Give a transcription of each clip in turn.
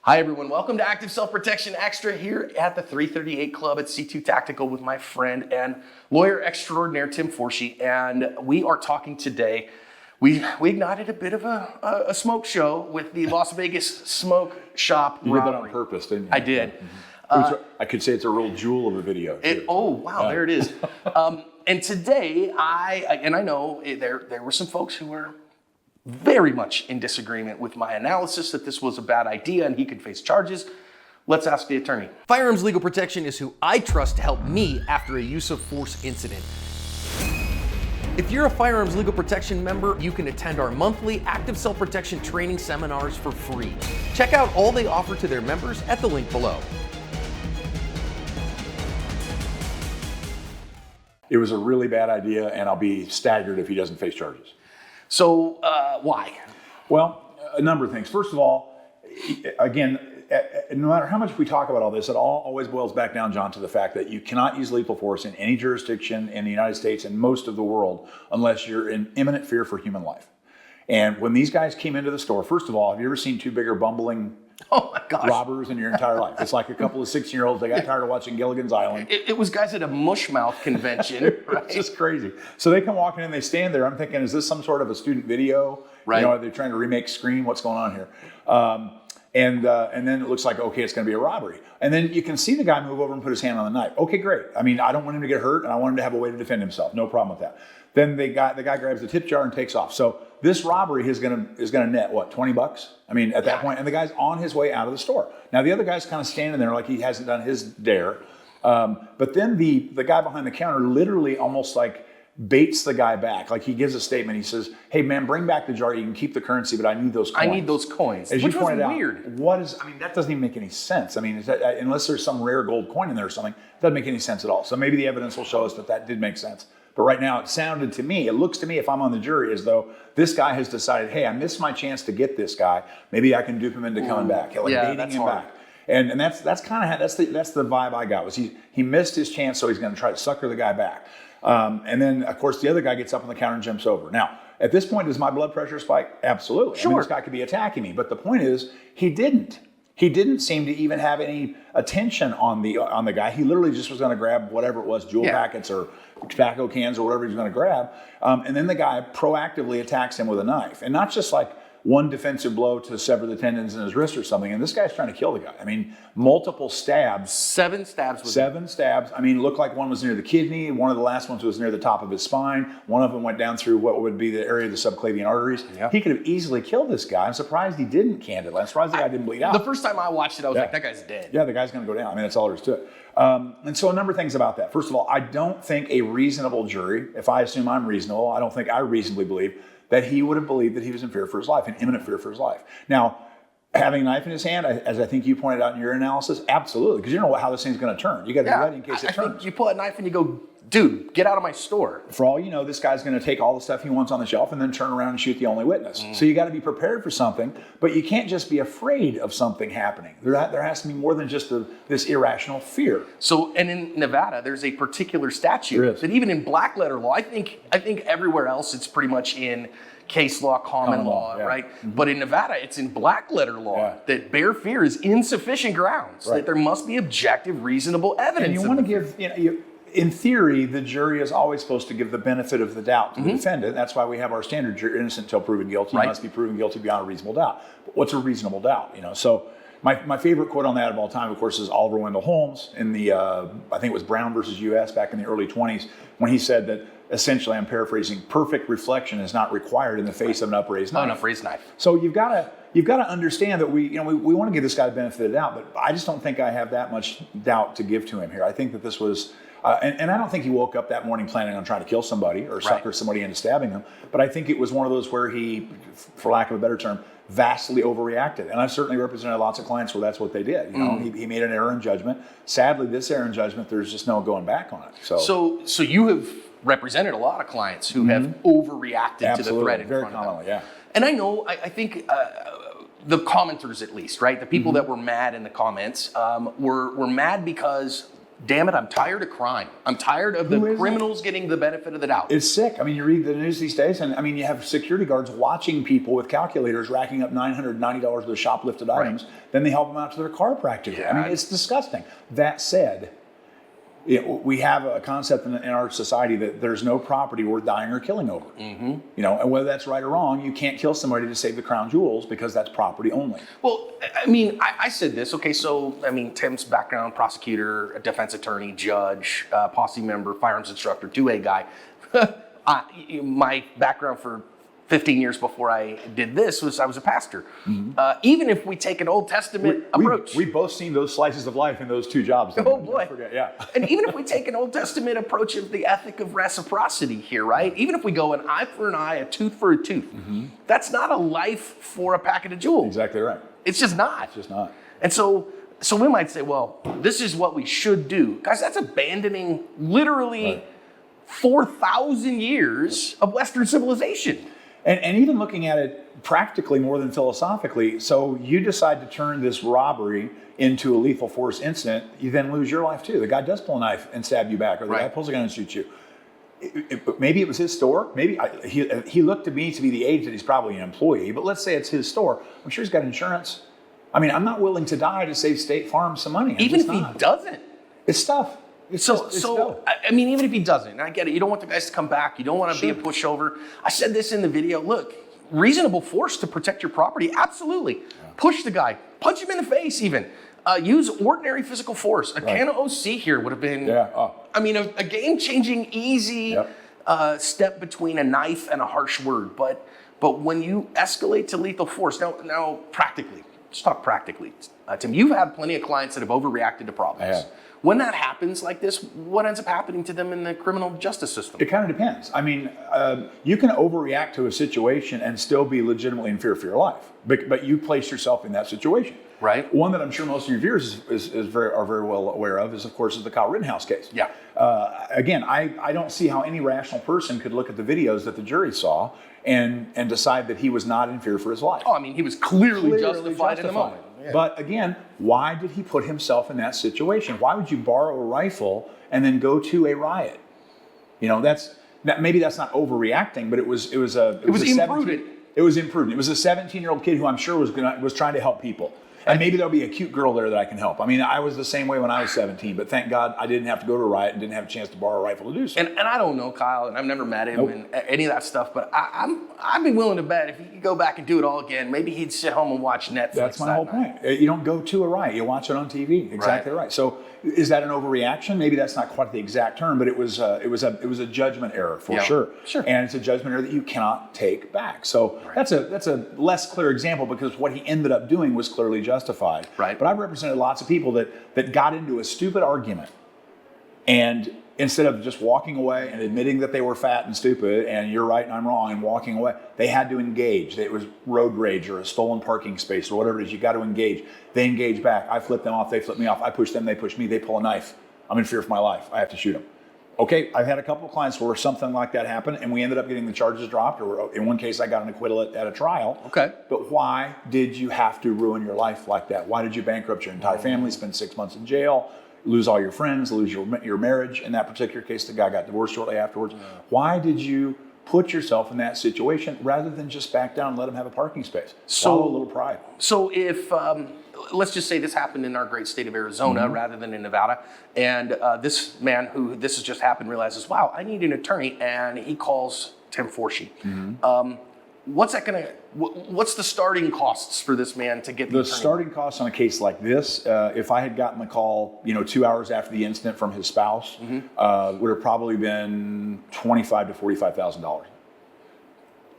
Hi everyone, welcome to Active Self-Protection Extra here at the 338 Club at C2 Tactical with my friend and lawyer extraordinaire Tim Forshee, and we are talking today. We ignited a bit of a smoke show with the Las Vegas smoke shop robbery. You did that on purpose, didn't you? I did. I could say it's a real jewel of a video. Oh wow, there it is. And today, I know there were some folks who were very much in disagreement with my analysis that this was a bad idea and he could face charges. Let's ask the attorney. Firearms Legal Protection is who I trust to help me after a use of force incident. If you're a Firearms Legal Protection member, you can attend our monthly Active Self-Protection training seminars for free. Check out all they offer to their members at the link below. It was a really bad idea, and I'll be staggered if he doesn't face charges. So, why? Well, a number of things. First of all, again, no matter how much we talk about all this, it all always boils back down, John, to the fact that you cannot use lethal force in any jurisdiction in the United States and most of the world unless you're in imminent fear for human life. And when these guys came into the store, first of all, have you ever seen two bigger bumbling robbers in your entire life? It's like a couple of 16-year-olds. They got tired of watching Gilligan's Island. It was guys at a mushmouth convention. Right? It's just crazy. So they come walking in, they stand there. I'm thinking, is this some sort of a student video? Right. You know, are they trying to remake Scream? What's going on here? And then it looks like, okay, it's going to be a robbery. And then you can see the guy move over and put his hand on the knife. Okay, great. I mean, I don't want him to get hurt, and I want him to have a way to defend himself. No problem with that. Then the guy grabs the tip jar and takes off. So this robbery is going to net, what, $20? I mean, at that point, and the guy's on his way out of the store. Now, the other guy's kind of standing there like he hasn't done his dare. But then the guy behind the counter literally almost like baits the guy back. Like he gives a statement. He says, hey, man, bring back the jar. You can keep the currency, but I need those coins. I need those coins. As Which you pointed was out, weird. That doesn't even make any sense. I mean, unless there's some rare gold coin in there or something, it doesn't make any sense at all. So maybe the evidence will show us that did make sense. But right now, it looks to me, if I'm on the jury, as though this guy has decided, hey, I missed my chance to get this guy. Maybe I can dupe him into coming back. Baiting him back. And that's the vibe I got, was he missed his chance, so he's going to try to sucker the guy back. And then, of course, the other guy gets up on the counter and jumps over. Now, at this point, does my blood pressure spike? Absolutely. Sure. I mean, this guy could be attacking me. But the point is, he didn't. He didn't seem to even have any attention on the guy. He literally just was going to grab whatever it was, jewel packets or tobacco cans or whatever he was going to grab. And then the guy proactively attacks him with a knife. And not just like one defensive blow to sever the tendons in his wrist or something. And this guy's trying to kill the guy. I mean, multiple stabs. 7 stabs. Seven stabs. I mean, it looked like one was near the kidney. One of the last ones was near the top of his spine. One of them went down through what would be the area of the subclavian arteries. Yeah. He could have easily killed this guy. I'm surprised he didn't, candidly. I'm surprised the guy didn't bleed out. The first time I watched it, I was like, that guy's dead. Yeah, the guy's going to go down. I mean, that's all there is to it. And so a number of things about that. First of all, I don't think a reasonable jury, if I assume I'm reasonable, I don't think I reasonably believe that he would have believed that he was in fear for his life, in imminent fear for his life. Now, having a knife in his hand, as I think you pointed out in your analysis, absolutely, because you don't know how this thing's going to turn. You got to be ready in case it turns. I think you pull a knife and you go, dude, get out of my store. For all you know, this guy's going to take all the stuff he wants on the shelf and then turn around and shoot the only witness. So you got to be prepared for something, but you can't just be afraid of something happening. There has to be more than just this irrational fear. So, and in Nevada, there's a particular statute that even in black letter law, I think everywhere else it's pretty much in case law, common law, right? Mm-hmm. But in Nevada, it's in black letter law that bare fear is insufficient grounds, that there must be objective, reasonable evidence. And you want to give, in theory, the jury is always supposed to give the benefit of the doubt to the defendant. That's why we have our standard, you're innocent until proven guilty. You must be proven guilty beyond a reasonable doubt. But what's a reasonable doubt? So my favorite quote on that of all time, of course, is Oliver Wendell Holmes in the, I think it was Brown versus U.S. back in the early 20s, when he said that, essentially, I'm paraphrasing, perfect reflection is not required in the face of an upraised knife. An upraised knife. So you've got to understand that we want to give this guy the benefit of the doubt, but I just don't think I have that much doubt to give to him here. I think that this was, and I don't think he woke up that morning planning on trying to kill somebody or sucker somebody into stabbing them, but I think it was one of those where he, for lack of a better term, vastly overreacted. And I've certainly represented lots of clients where that's what they did. He made an error in judgment. Sadly, this error in judgment, there's just no going back on it. So you have represented a lot of clients who have overreacted to the threat in front of them. Yeah. And I know, I think the commenters at least, right? The people that were mad in the comments were mad because damn it, I'm tired of crime. I'm tired of the criminals getting the benefit of the doubt. It's sick. I mean, you read the news these days, and I mean, you have security guards watching people with calculators racking up $990 worth of shoplifted items. Then they help them out to their car practically. Yeah. I mean, it's disgusting. That said, we have a concept in our society that there's no property worth dying or killing over. You know, and whether that's right or wrong, you can't kill somebody to save the crown jewels because that's property only. Well, I mean, I said this. Okay, so, I mean, Tim's background, prosecutor, a defense attorney, judge, posse member, firearms instructor, 2A guy. My background for 15 years before I did this was I was a pastor. Even if we take an Old Testament approach. We've both seen those slices of life in those two jobs. Oh boy. Forget, yeah. And even if we take an Old Testament approach of the ethic of reciprocity here, right? Even if we go an eye for an eye, a tooth for a tooth, that's not a life for a packet of jewels. Exactly right. It's just not. It's just not. And so we might say, well, this is what we should do. Guys, that's abandoning literally 4,000 years of Western civilization. And even looking at it practically more than philosophically, so you decide to turn this robbery into a lethal force incident, you then lose your life too. The guy does pull a knife and stab you back, or the guy pulls a gun and shoots you. Maybe it was his store. Maybe he looked to me to be the age that he's probably an employee, but let's say it's his store. I'm sure he's got insurance. I mean, I'm not willing to die to save State Farm some money. Even if he doesn't. It's tough. I mean, even if he doesn't, I get it. You don't want the guys to come back. You don't want to be a pushover. I said this in the video. Look, reasonable force to protect your property. Absolutely. Push the guy. Punch him in the face even. Use ordinary physical force. A can of OC here would have been, I mean, a game-changing, easy step between a knife and a harsh word. But when you escalate to lethal force, now practically, let's talk practically. Tim, you've had plenty of clients that have overreacted to problems. When that happens like this, what ends up happening to them in the criminal justice system? It kind of depends. I mean, you can overreact to a situation and still be legitimately in fear for your life, but you place yourself in that situation. Right. One that I'm sure most of your viewers are very well aware of is, of course, the Kyle Rittenhouse case. Yeah. Again, I don't see how any rational person could look at the videos that the jury saw and decide that he was not in fear for his life. Oh, I mean, he was clearly justified in the moment. Yeah. But again, why did he put himself in that situation? Why would you borrow a rifle and then go to a riot? You know, maybe that's not overreacting, but it was imprudent. It was imprudent. It was a 17-year-old kid who I'm sure was trying to help people. And maybe there'll be a cute girl there that I can help. I mean, I was the same way when I was 17, but thank God I didn't have to go to a riot and didn't have a chance to borrow a rifle to do so. And I don't know Kyle, and I've never met him and any of that stuff, but I'd be willing to bet if he could go back and do it all again, maybe he'd sit home and watch Netflix. That's my whole point. You don't go to a riot, you watch it on TV. Exactly right. So is that an overreaction? Maybe that's not quite the exact term, but it was a judgment error for sure. Sure. And it's a judgment error that you cannot take back. So that's a less clear example because what he ended up doing was clearly justified. Right. But I've represented lots of people that got into a stupid argument, and instead of just walking away and admitting that they were fat and stupid and you're right and I'm wrong and walking away, they had to engage. It was road rage or a stolen parking space or whatever it is. You got to engage. They engage back. I flip them off. They flip me off. I push them. They push me. They pull a knife. I'm in fear for my life. I have to shoot them. Okay, I've had a couple of clients where something like that happened and we ended up getting the charges dropped, or in one case I got an acquittal at a trial. Okay. But why did you have to ruin your life like that? Why did you bankrupt your entire family, spend 6 months in jail, lose all your friends, lose your marriage? In that particular case, the guy got divorced shortly afterwards. Why did you put yourself in that situation rather than just back down and let him have a parking space? Swallow a little pride. So if, let's just say this happened in our great state of Arizona rather than in Nevada, and this man who this has just happened realizes, wow, I need an attorney, and he calls Tim Forshee. What's the starting costs for this man to get the attorney? Starting costs on a case like this, if I had gotten the call, 2 hours after the incident from his spouse, would have probably been $25,000 to $45,000.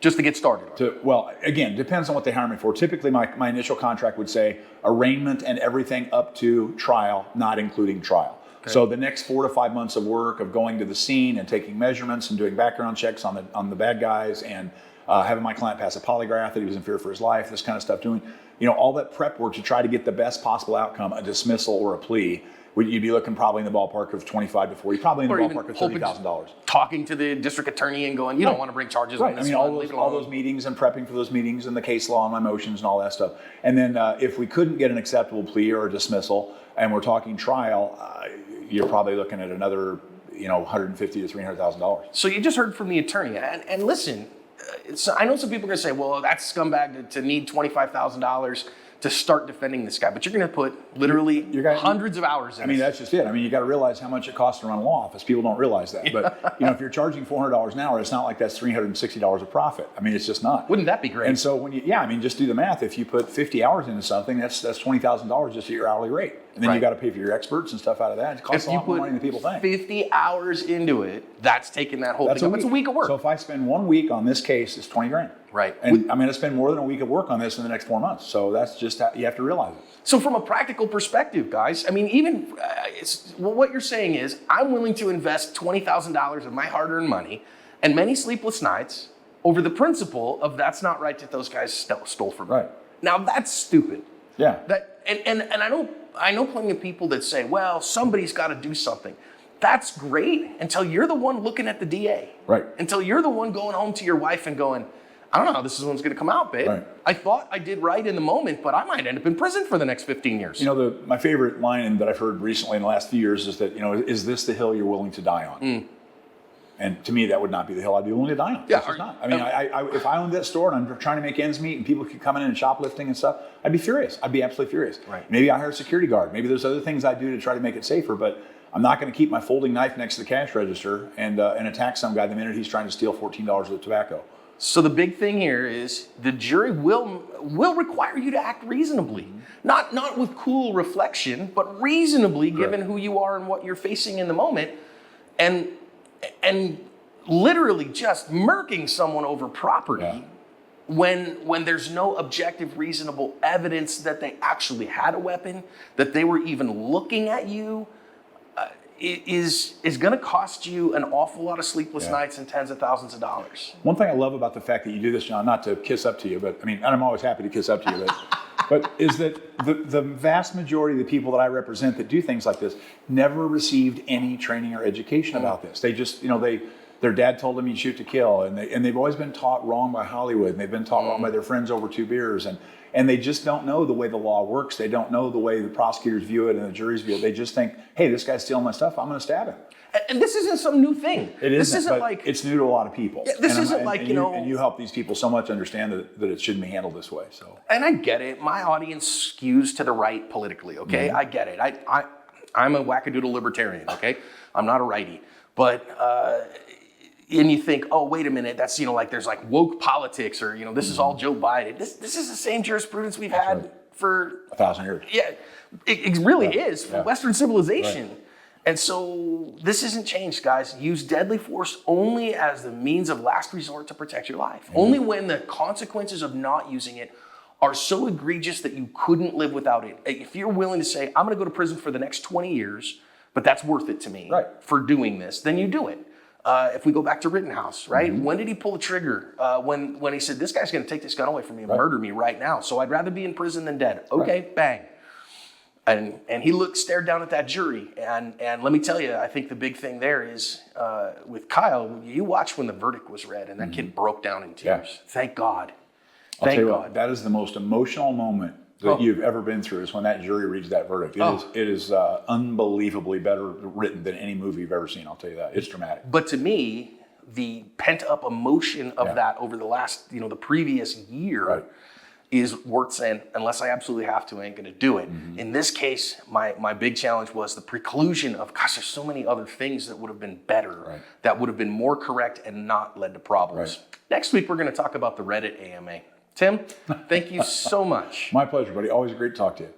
Just to get started? Well, again, depends on what they hire me for. Typically, my initial contract would say arraignment and everything up to trial, not including trial. Okay. So the next 4 to 5 months of work of going to the scene and taking measurements and doing background checks on the bad guys and having my client pass a polygraph that he was in fear for his life, this kind of stuff, doing all that prep work to try to get the best possible outcome, a dismissal or a plea. You'd be looking probably in the ballpark of 25 to 40, probably in the ballpark of $30,000. Talking to the district attorney and going, you don't want to bring charges on this one. All those meetings and prepping for those meetings and the case law and my motions and all that stuff. And then if we couldn't get an acceptable plea or a dismissal and we're talking trial, you're probably looking at another, $150,000 to $300,000. So you just heard from the attorney, and listen, I know some people are going to say, well, that's scumbag to need $25,000 to start defending this guy, but you're going to put literally hundreds of hours in. I mean, that's just it. I mean, you got to realize how much it costs to run a law office. People don't realize that. But if you're charging $400 an hour, it's not like that's $360 of profit. I mean, it's just not. Wouldn't that be great? And so just do the math. If you put 50 hours into something, that's $20,000 just at your hourly rate. And then you got to pay for your experts and stuff out of that. It costs a lot more money than people think. 50 hours into it, that's taking that whole thing up. It's a week of work. So if I spend 1 week on this case, it's $20,000. Right. And I'm going to spend more than a week of work on this in the next 4 months. So that's just how you have to realize it. So from a practical perspective, guys, I mean, even what you're saying is I'm willing to invest $20,000 of my hard-earned money and many sleepless nights over the principle of that's not right that those guys stole from me. Right. Now that's stupid. Yeah. And I know plenty of people that say, well, somebody's got to do something. That's great until you're the one looking at the DA. Right. Until you're the one going home to your wife and going, I don't know how this one's going to come out, babe. Right. I thought I did right in the moment, but I might end up in prison for the next 15 years. My favorite line that I've heard recently in the last few years is that, is this the hill you're willing to die on? And to me, that would not be the hill I'd be willing to die on. Yeah, it's just not. I mean, if I owned that store and I'm trying to make ends meet and people keep coming in and shoplifting and stuff, I'd be furious. I'd be absolutely furious. Right. Maybe I hire a security guard. Maybe there's other things I do to try to make it safer, but I'm not going to keep my folding knife next to the cash register and attack some guy the minute he's trying to steal $14 worth of tobacco. So the big thing here is the jury will require you to act reasonably. Not with cool reflection, but reasonably given who you are and what you're facing in the moment. And literally just murking someone over property when there's no objective, reasonable evidence that they actually had a weapon, that they were even looking at you, is going to cost you an awful lot of sleepless nights and tens of thousands of dollars. One thing I love about the fact that you do this, John, not to kiss up to you, but I mean, and I'm always happy to kiss up to you, but is that the vast majority of the people that I represent that do things like this never received any training or education about this. They just, their dad told them you shoot to kill, and they've always been taught wrong by Hollywood, and they've been taught wrong by their friends over 2 beers, and they just don't know the way the law works. They don't know the way the prosecutors view it and the juries view it. They just think, hey, this guy's stealing my stuff, I'm going to stab him. And this isn't some new thing. It isn't, this isn't but like it's new to a lot of people. Yeah, this isn't like, and you help these people so much understand that it shouldn't be handled this way. So. And I get it. My audience skews to the right politically, okay? I get it. I'm a wackadoodle libertarian, okay? I'm not a righty. But, and you think, oh, wait a minute, that's, like there's like woke politics or, this is all Joe Biden. This is the same jurisprudence we've had for 1,000 years. Yeah, it really is for Western civilization. Right. And so this isn't changed, guys. Use deadly force only as the means of last resort to protect your life. Only when the consequences of not using it are so egregious that you couldn't live without it. If you're willing to say, I'm going to go to prison for the next 20 years, but that's worth it to me for doing this, then you do it. If we go back to Rittenhouse, right? When did he pull the trigger? When he said, this guy's going to take this gun away from me and murder me right now. So I'd rather be in prison than dead. Okay, bang. And he stared down at that jury. And let me tell you, I think the big thing there is with Kyle, you watched when the verdict was read and that kid broke down in tears. Thank God. Thank God. What, that is the most emotional moment that you've ever been through is when that jury reads that verdict. It is unbelievably better written than any movie you've ever seen, I'll tell you that. It's dramatic. But to me, the pent-up emotion of that over the last, the previous year is worth saying, unless I absolutely have to, I ain't gonna do it. In this case, my big challenge was the preclusion of, gosh, there's so many other things that would have been better, that would have been more correct and not led to problems. Next week, we're gonna talk about the Reddit AMA. Tim, thank you so much. My pleasure, buddy. Always great to talk to you.